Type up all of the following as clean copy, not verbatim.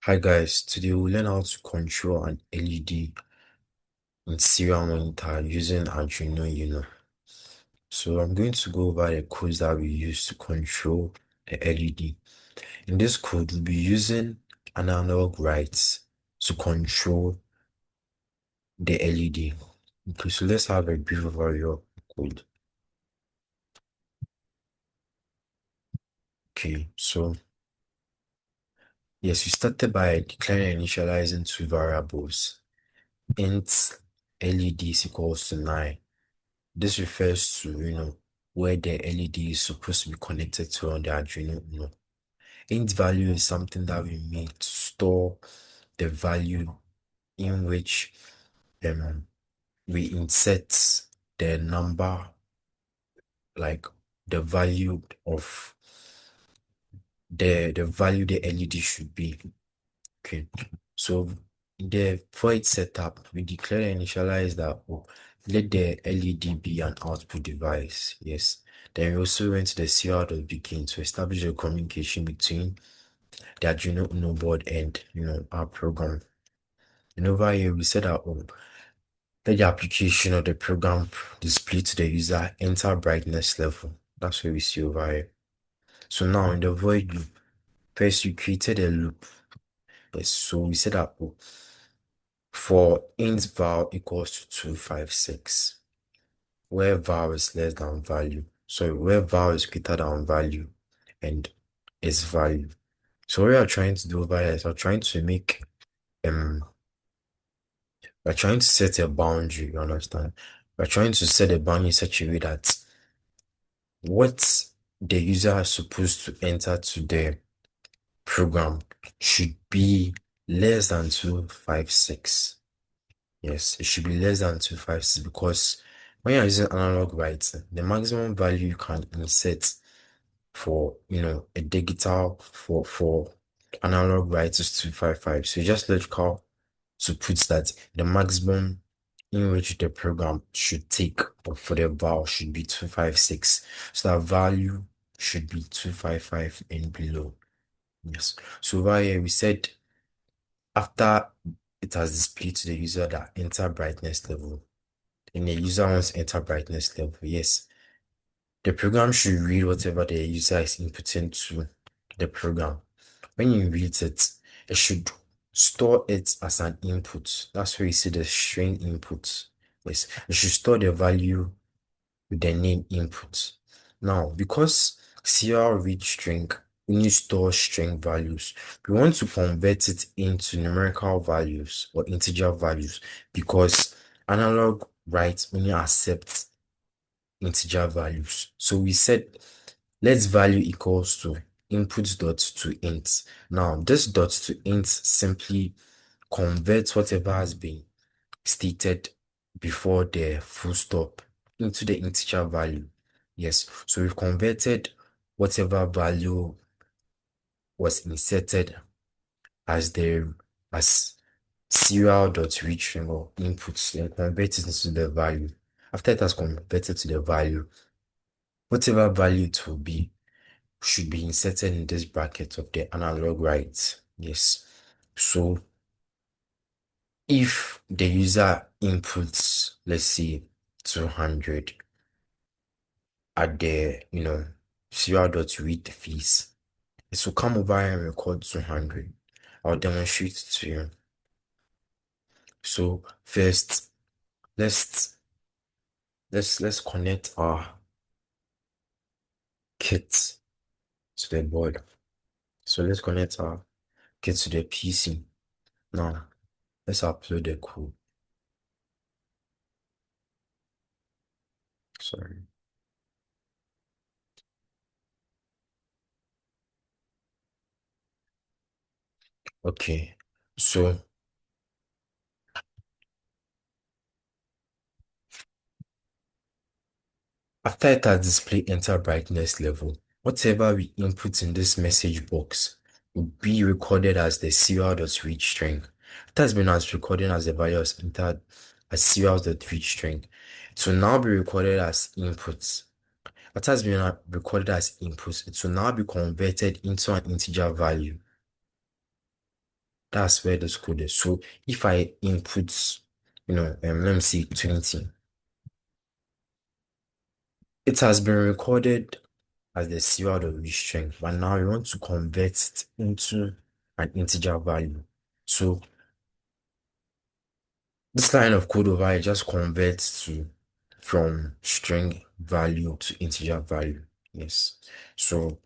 Hi guys, today we'll learn how to control an LED in serial monitor using Arduino. So I'm going to go over the codes that we use to control the LED. In this code, we'll be using analogWrite to control the LED. Okay, so let's have a brief overview of the code. Okay, so yes, we started by declaring and initializing two variables. Int LED is equals to 9. This refers to, where the LED is supposed to be connected to on the Arduino Uno. Int value is something that we make to store the value in which um, we insert the number, like the value of the value the LED should be. Okay. So the void setup, we declare and initialize that let the LED be an output device. Yes. Then we also went to the CR.begin to establish a communication between the Arduino Uno board and our program. And over here we said that let the application or the program display to the user enter brightness level. That's what we see over here. So now in the void loop, first we created a loop. Yes, so we said that for int val equals to 256, where val is less than value. So where val is greater than value and is value. So what we are trying to do over here is we're trying to make we're trying to set a boundary, you understand? We're trying to set a boundary in such a way that what the user is supposed to enter to the program should be less than 256. Yes, it should be less than 256 because when you're using analog writes, the maximum value you can insert for a digital for analog writes is 255. So it's just logical to put that the maximum in which the program should take for the val should be 256. So that value should be 255 and below. Yes. So over here we said after it has displayed to the user that enter brightness level. And the user wants to enter brightness level. Yes, the program should read whatever the user is inputting to the program. When you read it, it should store it as an input. That's where you see the string input. Yes, it should store the value with the name input. Now, because serial read string only stores string values, we want to convert it into numerical values or integer values because analog write only accepts integer values. So we said let's value equals to input dot to int. Now this dot to int simply converts whatever has been stated before the full stop into the integer value. Yes, so we've converted whatever value was inserted as the as serial dot read string or inputs and convert it into the value. After it has converted to the value, whatever value it will be should be inserted in this bracket of the analog write. Yes. So if the user inputs, let's say 200 at the, serial.read phase, it will come over and record 200. I'll demonstrate it to you. So first, let's let's connect our kit to the board. So let's connect our kit to the PC. Now, let's upload the code. Sorry. Okay. So after it has displayed enter brightness level, whatever we input in this message box will be recorded as the serial.read string. It has been as recorded as the value is entered as serial.read string. It will now be recorded as inputs. It has been recorded as inputs. It will now be converted into an integer value. That's where this code is. So if I input, let me see 20, it has been recorded as the serial of the string, but now we want to convert it into an integer value. So this line of code over here just converts from string value to integer value. Yes. So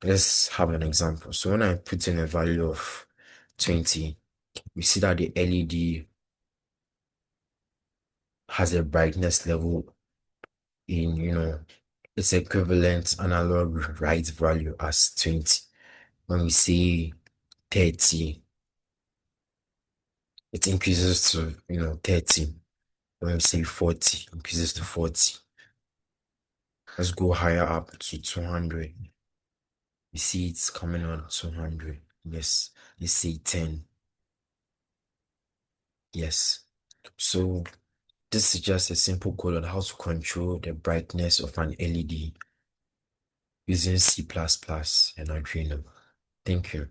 let's have an example. So when I put in a value of 20, we see that the LED has a brightness level in, its equivalent analog write value as 20. When we say 30, it increases to, 30. When we say 40, it increases to 40. Let's go higher up to 200. We see it's coming on 200. Yes. Let's say 10. Yes. So this is just a simple code on how to control the brightness of an LED using C++ and Arduino. Thank you.